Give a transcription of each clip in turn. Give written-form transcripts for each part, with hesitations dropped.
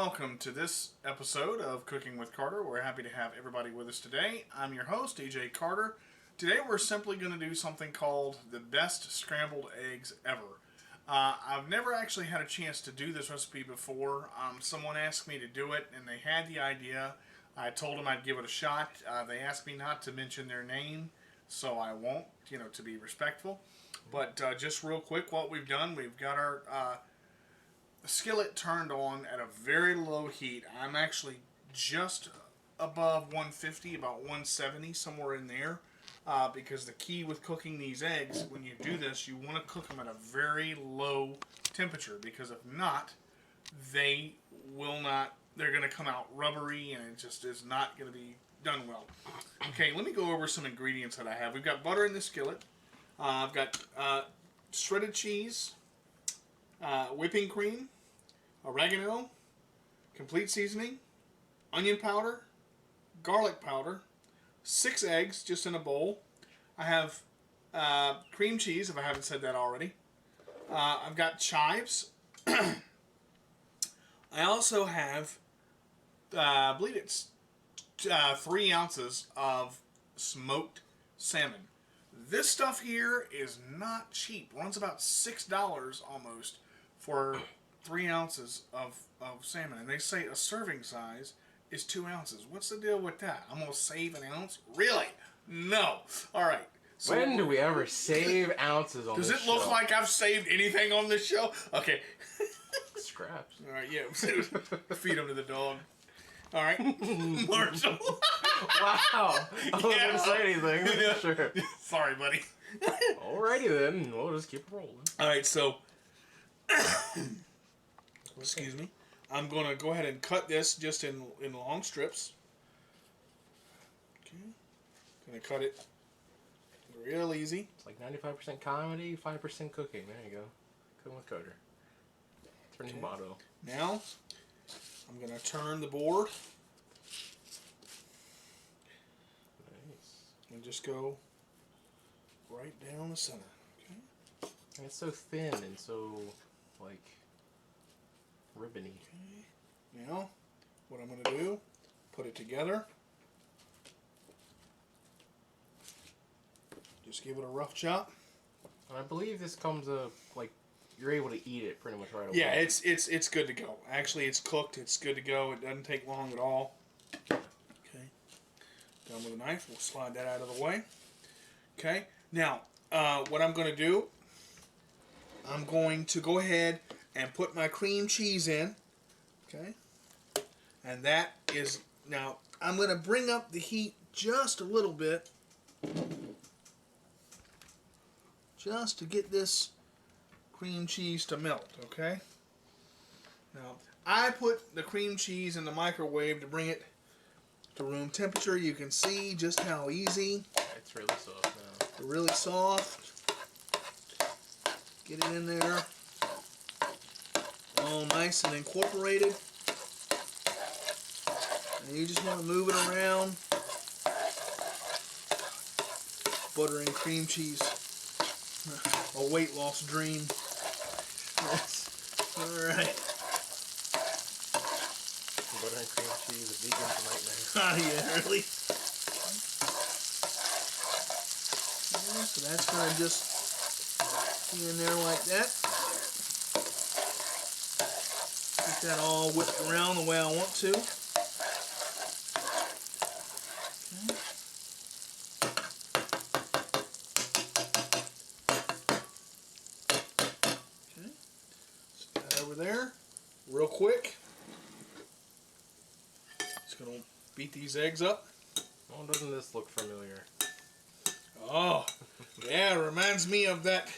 welcome to this episode of Cooking with Carter. We're happy to have everybody with us today. I'm your host, DJ Carter. Today we're simply going to do something called the best scrambled eggs ever. I've never actually had a chance to do this recipe before. Someone asked me to do it and they had the idea. I told them I'd give it a shot. They asked me not to mention their name, so I won't, to be respectful. But just real quick, what we've done, we've got our skillet turned on at a very low heat. I'm actually just above 150, about 170, somewhere in there. Because the key with cooking these eggs, when you do this, you want to cook them at a very low temperature, because if not, they're going to come out rubbery and it just is not going to be done well. Okay, let me go over some ingredients that I have. We've got butter in the skillet. I've got shredded cheese, whipping cream, oregano, complete seasoning, onion powder, garlic powder, 6 eggs just in a bowl. I have cream cheese, if I haven't said that already. I've got chives. I also have, I believe it's 3 ounces of smoked salmon. This stuff here is not cheap. Runs about $6 almost for 3 ounces of salmon. And they say a serving size is 2 ounces. What's the deal with that? I'm going to save an ounce? Really? No. All right. So when do we ever save ounces on this show? Does it look like I've saved anything on this show? Okay. Scraps. All right, yeah. Feed them to the dog. All right. Marshall. Wow. I wasn't going to say anything. Yeah. Sure. Sorry, buddy. Alrighty then. We'll just keep rolling. All right, so excuse me. I'm going to go ahead and cut this just in long strips. Okay. Going to cut it real easy. It's like 95% comedy, 5% cooking. There you go. Cooking with Carter. It's our new motto. Now, I'm going to turn the board. Nice. And just go right down the center. Okay. And it's so thin and so, like, ribbony. Okay. Now, what I'm going to do, put it together. Just give it a rough chop. And I believe this comes like, you're able to eat it pretty much right away. Yeah, it's good to go. Actually, it's cooked. It's good to go. It doesn't take long at all. Okay. Done with a knife. We'll slide that out of the way. Okay. Now, what I'm going to do, I'm going to go ahead and put my cream cheese in. Okay. And that is, now, I'm going to bring up the heat just a little bit, just to get this cream cheese to melt, okay? Now, I put the cream cheese in the microwave to bring it to room temperature. You can see just how easy. It's really soft now. It's really soft. Get it in there. All nice and incorporated. And you just want to move it around. Butter and cream cheese. A weight loss dream. Yes. Alright. Butter and cream cheese, a vegan's nightmare. Ah, yeah, really? Yeah, so that's going to just be in there like that. Get that all whipped around the way I want to. There, real quick. Just gonna beat these eggs up. Oh, doesn't this look familiar? Oh, yeah, it reminds me of that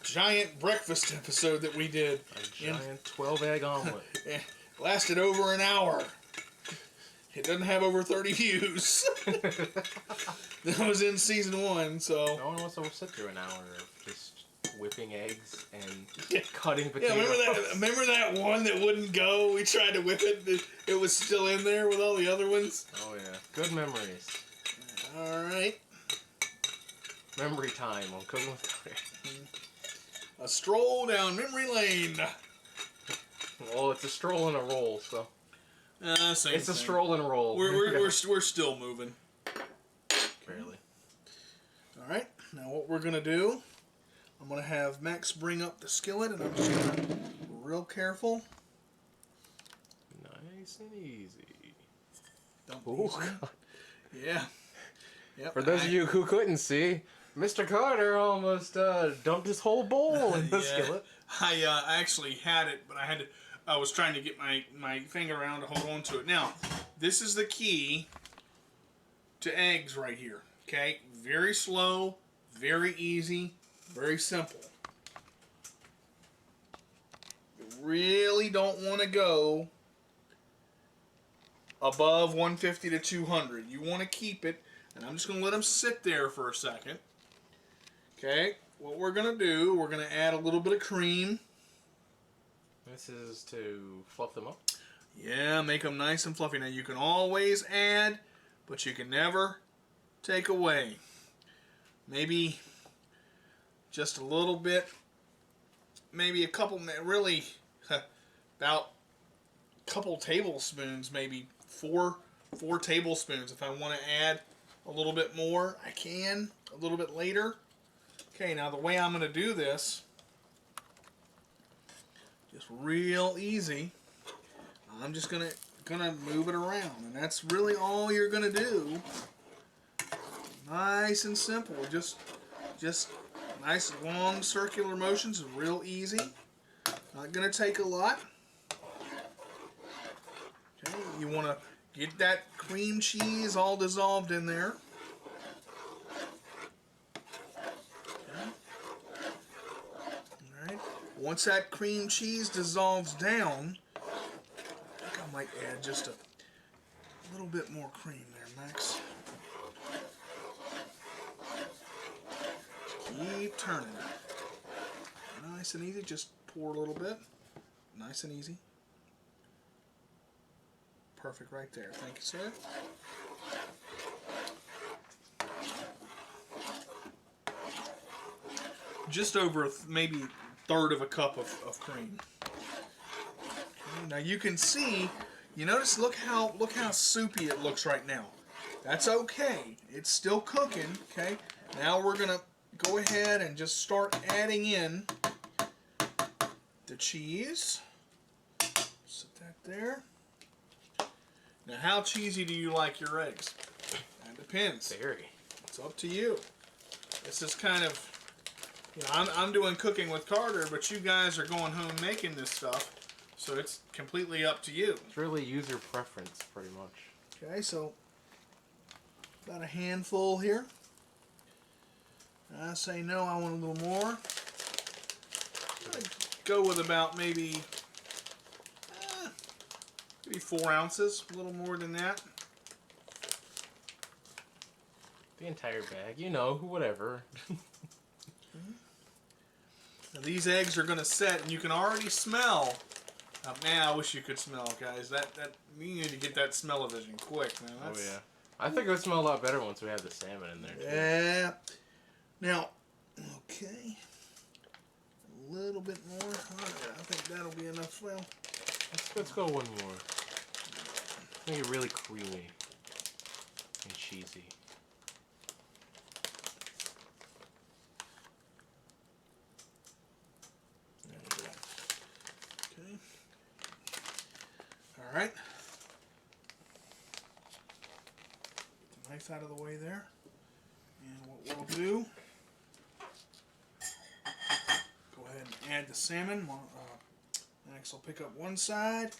giant breakfast episode that we did. A giant 12-egg omelet. It lasted over an hour. It doesn't have over 30 views. That was in season 1, so. No one wants to sit through an hour of just whipping eggs and cutting potatoes. Yeah, remember that one that wouldn't go? We tried to whip it. It was still in there with all the other ones. Oh yeah, good memories. All right. Memory time on Cooking with Carter. A stroll down memory lane. Well, it's a stroll and a roll, so. Same It's a thing. stroll and a roll. We're still moving. Barely. All right. Now what we're gonna do? I'm gonna have Max bring up the skillet, and I'm just gonna be real careful. Nice and easy. Don't Ooh, God. Yeah. Yep. For those of you who couldn't see, Mr. Carter almost dumped his whole bowl in the skillet. I actually had it, but I was trying to get my finger around to hold on to it. Now, this is the key to eggs right here. Okay? Very slow, very easy, very simple. You really don't want to go above 150 to 200. You want to keep it, and I'm just going to let them sit there for a second. Okay? What we're going to do, we're going to add a little bit of cream. This is to fluff them up? Yeah, make them nice and fluffy. Now, you can always add, but you can never take away. Maybe just a little bit, maybe a couple, really, about a couple tablespoons, maybe four tablespoons. If I want to add a little bit more, I can, a little bit later. Okay, now the way I'm going to do this, just real easy, I'm just gonna move it around, and that's really all you're gonna do. Nice and simple, just nice long circular motions, real easy. Not gonna take a lot. Okay, you want to get that cream cheese all dissolved in there. Once that cream cheese dissolves down, I think I might add just a little bit more cream there, Max. Keep turning it. Nice and easy, just pour a little bit. Nice and easy. Perfect right there. Thank you, sir. Just over maybe third of a cup of cream. Okay, now you can see, you notice, look how soupy it looks right now. That's okay. It's still cooking. Okay. Now we're gonna go ahead and just start adding in the cheese. Set that there. Now, how cheesy do you like your eggs? That depends. Very. It's up to you. This is kind of, you know, I'm doing cooking with Carter, but you guys are going home making this stuff, so it's completely up to you. It's really user preference, pretty much. Okay, so about a handful here. I say no, I want a little more. I'd go with about maybe 4 ounces, a little more than that. The entire bag, you know, whatever. Now these eggs are going to set, and you can already smell. Man, I wish you could smell, guys. That you need to get that smell-o-vision quick, man. That's, oh yeah, I think it would smell a lot better once we had the salmon in there too. Yeah. Now, okay, a little bit more. I think that'll be enough. Well, let's go one more. Make it really creamy and cheesy. There we go. Okay. All right. Get the knife out of the way there. And what we'll do, go ahead and add the salmon. Max will pick up one side.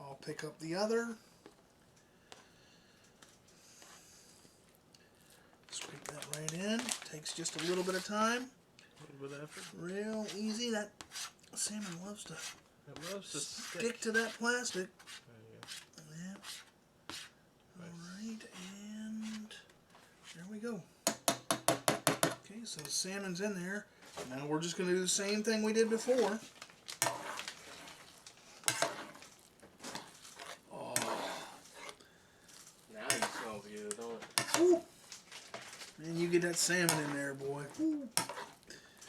I'll pick up the other. Scrape that right in. Takes just a little bit of time. A little bit of effort. Real easy. That salmon loves to stick to that plastic. Yeah. Alright, and there we go. Okay, so the salmon's in there. Now we're just going to do the same thing we did before. Oh. Now you smell good, don't it? Ooh. Man, you get that salmon in there, boy. Ooh.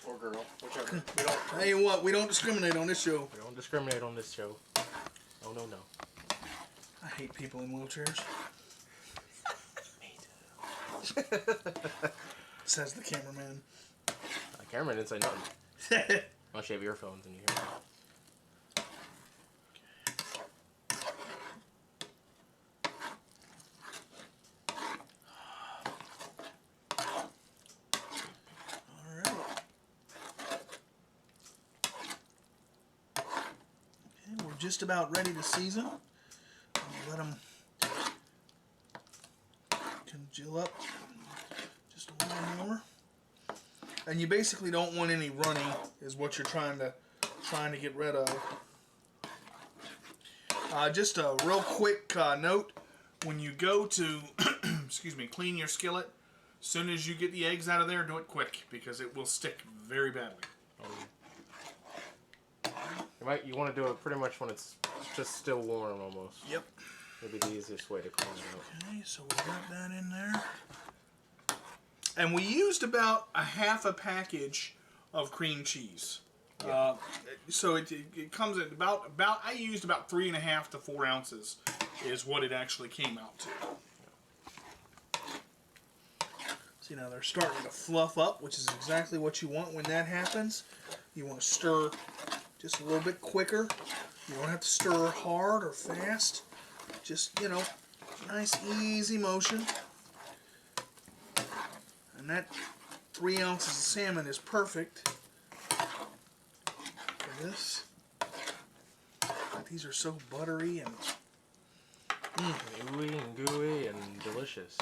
Or girl, whichever. We don't. Tell you what, we don't discriminate on this show. We don't discriminate on this show. Oh no. I hate people in wheelchairs. Me too. Says the cameraman. The cameraman didn't say nothing. Unless you have earphones and you hear me. Just about ready to season. Let them congeal up just a little more. And you basically don't want any running, is what you're trying to get rid of. Just a real quick note: when you go to excuse me, clean your skillet, as soon as you get the eggs out of there, do it quick because it will stick very badly. You want to do it pretty much when it's just still warm almost. Yep. Maybe the easiest way to clean it out. Okay, so we got that in there. And we used about a half a package of cream cheese. Yeah. So it comes at about I used about 3.5 to 4 ounces is what it actually came out to. See, now they're starting to fluff up, which is exactly what you want when that happens. You want to stir just a little bit quicker. You don't have to stir hard or fast. Just, nice easy motion. And that 3 ounces of salmon is perfect for this. These are so buttery and ooey and gooey and delicious.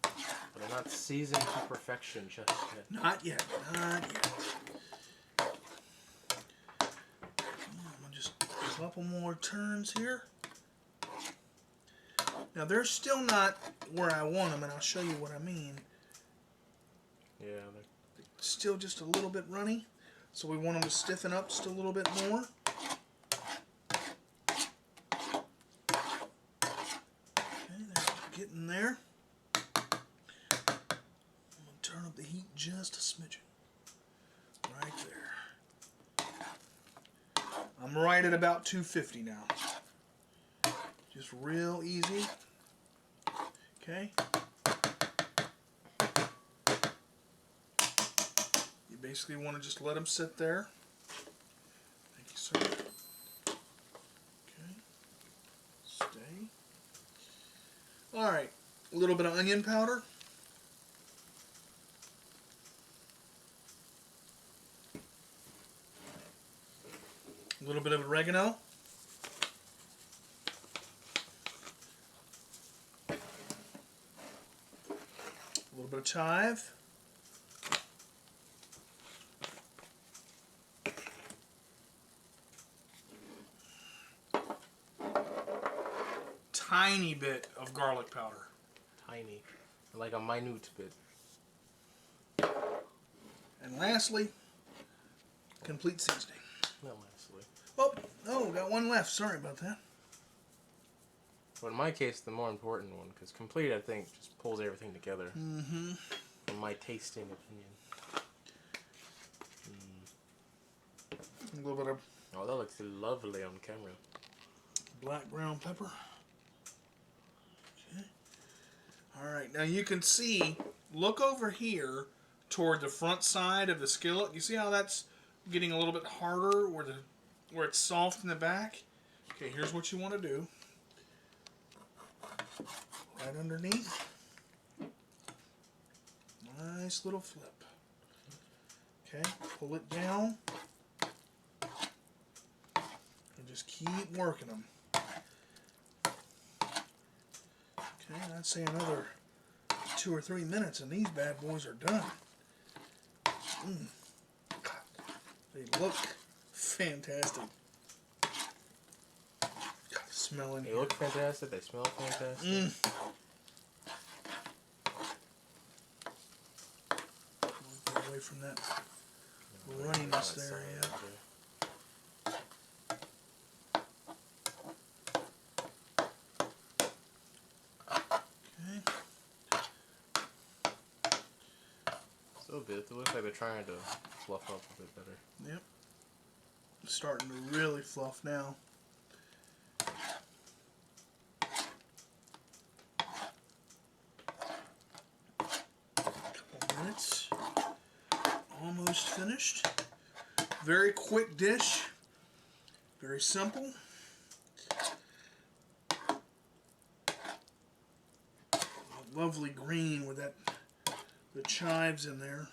But they're not seasoned to perfection just yet. Not yet. A couple more turns here. Now they're still not where I want them, and I'll show you what I mean. Yeah, they're still just a little bit runny, so we want them to stiffen up just a little bit more. Okay, they're getting there. I'm going to turn up the heat just a smidgen. Right there. I'm right at about 250 now. Just real easy. Okay. You basically want to just let them sit there. Thank you, sir. Okay. Stay. Alright. A little bit of onion powder. A little bit of oregano. A little bit of chive. Tiny bit of garlic powder. Tiny. Like a minute bit. And lastly, complete seasoning. Not lastly. Oh, got one left. Sorry about that. But in my case, the more important one, because complete, I think, just pulls everything together. Mm-hmm. In my tasting opinion. A little bit of... Oh, that looks lovely on camera. Black ground pepper. Okay. Alright, now you can see, look over here toward the front side of the skillet. You see how that's getting a little bit harder where it's soft in the back? Okay, here's what you want to do. Right underneath. Nice little flip. Okay, pull it down. And just keep working them. Okay, I'd say another 2 or 3 minutes and these bad boys are done. They look fantastic. God, smelling. They look fantastic. They smell fantastic. Get away from that runniness there, yeah. So Still a bit. It looks like they're trying to fluff up a bit better. Yep. Starting to really fluff now. Couple minutes. Almost finished. Very quick dish. Very simple. Lovely green with that the chives in there.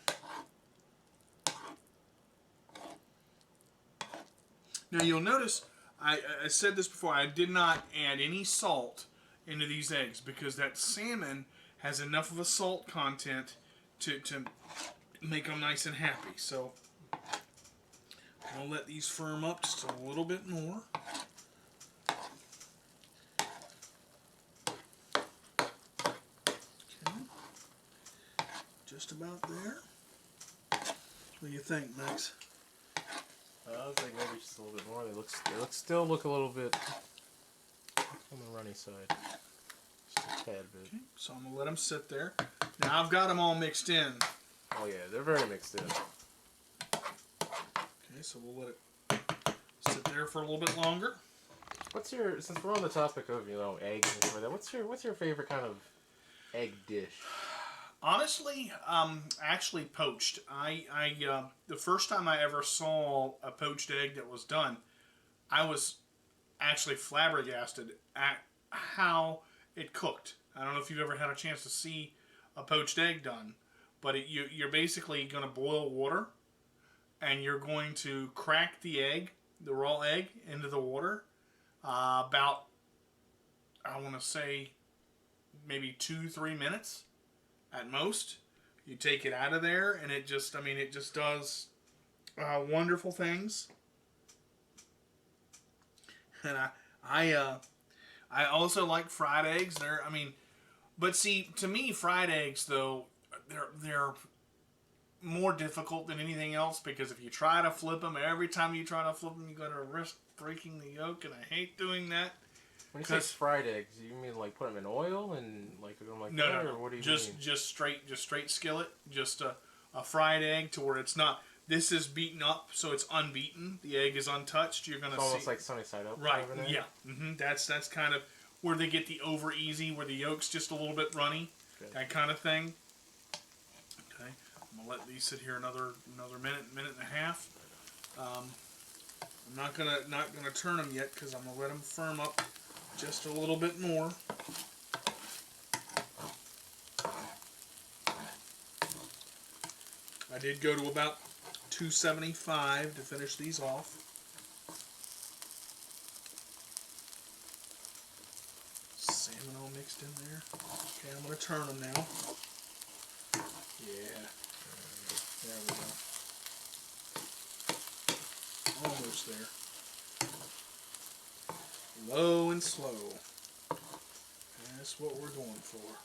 Now you'll notice I said this before, I did not add any salt into these eggs because that salmon has enough of a salt content to make them nice and happy. So I'll let these firm up just a little bit more. Okay. Just about there. What do you think, Max? I was like maybe just a little bit more. They still look a little bit on the runny side. Just a tad bit. Okay, so I'm going to let them sit there. Now I've got them all mixed in. Oh yeah, they're very mixed in. Okay, so we'll let it sit there for a little bit longer. Since we're on the topic of, eggs and stuff like that, what's your favorite kind of egg dish? Honestly, actually poached. The first time I ever saw a poached egg that was done, I was actually flabbergasted at how it cooked. I don't know if you've ever had a chance to see a poached egg done, but you're basically going to boil water, and you're going to crack the egg, the raw egg, into the water, about, I want to say, maybe 2-3 minutes. At most, you take it out of there, and it just does wonderful things. And I also like fried eggs. But see, to me, fried eggs though, they're more difficult than anything else because if you try to flip them, every time you try to flip them, you're gonna risk breaking the yolk, and I hate doing that. When you say fried eggs, you mean like put them in oil and like cook them like no, that, no, or what do you just mean? just straight skillet, just a fried egg to where it's not. This is beaten up, so it's unbeaten. The egg is untouched. You're gonna It's almost like sunny side up. right? Kind of Yeah, that's kind of where they get the over easy, where the yolk's just a little bit runny, that kind of thing. Okay, I'm gonna let these sit here another minute and a half. I'm not gonna turn them yet because I'm gonna let them firm up just a little bit more. I did go to about 275 to finish these off. Salmon all mixed in there. Okay, I'm going to turn them now. Yeah. There we go. Almost there. Low and slow. That's what we're going for.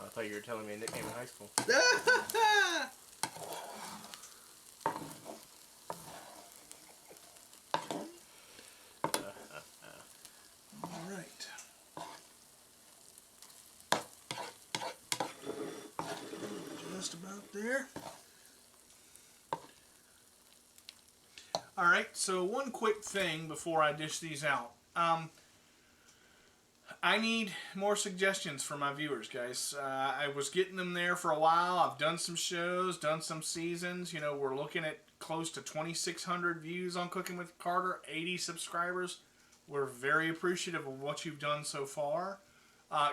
I thought you were telling me a nickname in high school. All right. Just about there. All right, so one quick thing before I dish these out. I need more suggestions from my viewers, guys. I was getting them there for a while. I've done some shows, done some seasons. We're looking at close to 2,600 views on Cooking with Carter, 80 subscribers. We're very appreciative of what you've done so far.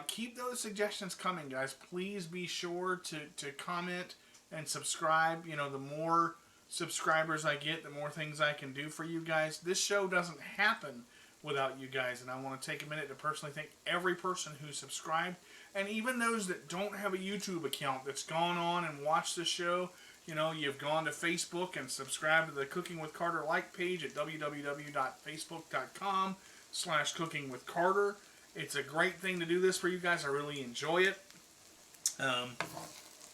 Keep those suggestions coming, guys. Please be sure to comment and subscribe. The more subscribers I get, the more things I can do for you guys. This show doesn't happen without you guys, and I want to take a minute to personally thank every person who subscribed, and even those that don't have a YouTube account that's gone on and watched the show. You've gone to Facebook and subscribed to the Cooking with Carter like page at www.facebook.com/cookingwithcarter. It's a great thing to do this for you guys. I really enjoy it.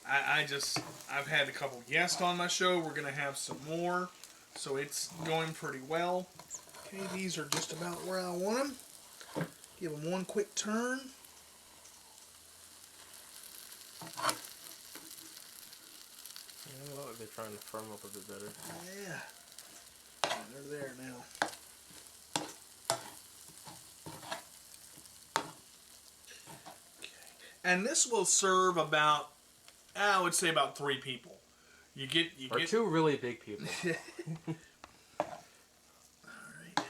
I've had a couple guests on my show. We're going to have some more, so it's going pretty well. Okay, these are just about where I want them. Give them one quick turn. they're trying to firm up a bit better. Yeah. They're there now. Okay. And this will serve about, I would say about 3 people. You get 2 really big people. Alright.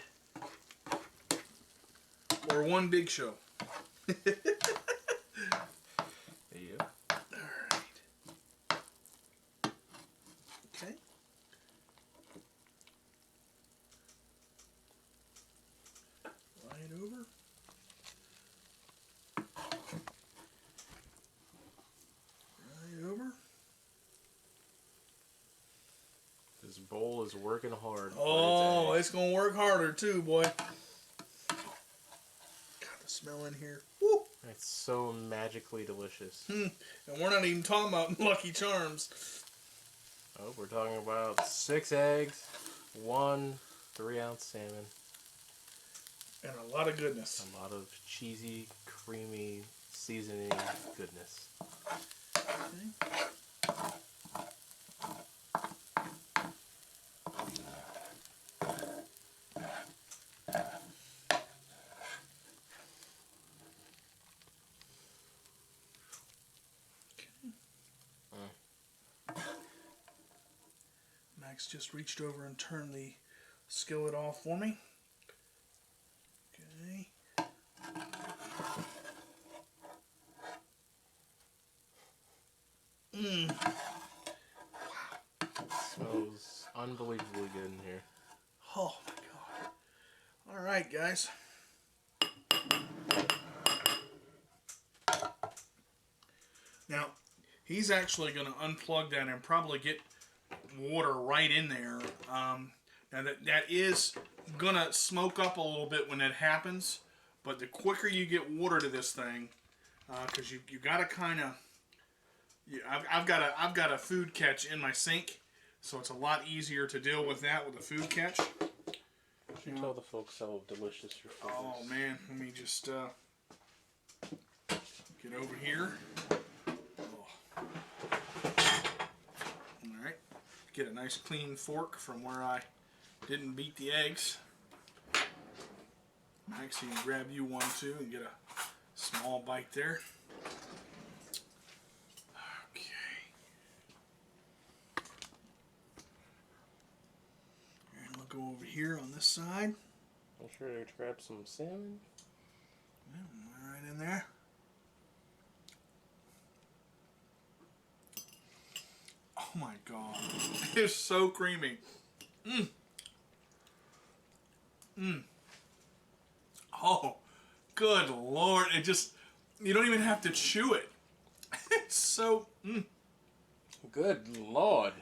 Or 1 big show. There you go. Alright. Okay. Right over. Right over. This bowl is working hard. Oh, it's going to work harder too, boy. Got the smell in here. Woo! It's so magically delicious. And we're not even talking about Lucky Charms. Oh, we're talking about 6 eggs, 1 3-ounce salmon. And a lot of goodness. A lot of cheesy, creamy, seasoning goodness. Okay. Max just reached over and turned the skillet off for me. Okay. Smells unbelievably good in here. Oh my god. Alright, guys. Now, he's actually going to unplug that and probably get water right in there. Now that is going to smoke up a little bit when that happens, but the quicker you get water to this thing, because you got to kind of, I've got a food catch in my sink, so it's a lot easier to deal with that with a food catch. You tell the folks how delicious your food is. Oh man, let me just get over here. Alright, get a nice clean fork from where I didn't beat the eggs. Max, you can grab you one too and get a small bite there. Okay. And we'll go over here on this side. I'm sure to grab some salmon. Yeah, right in there. Oh my god. It's so creamy. Oh, good lord. It just, you don't even have to chew it. It's so, Good lord.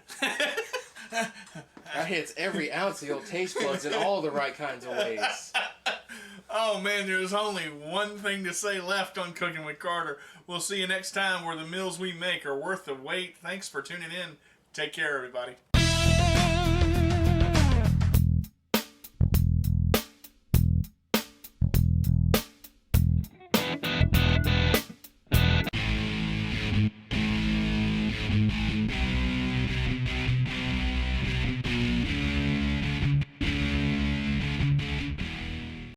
That hits every ounce of your taste buds in all the right kinds of ways. Oh man, there's only one thing to say left on Cooking with Carter. We'll see you next time where the meals we make are worth the wait. Thanks for tuning in. Take care, everybody.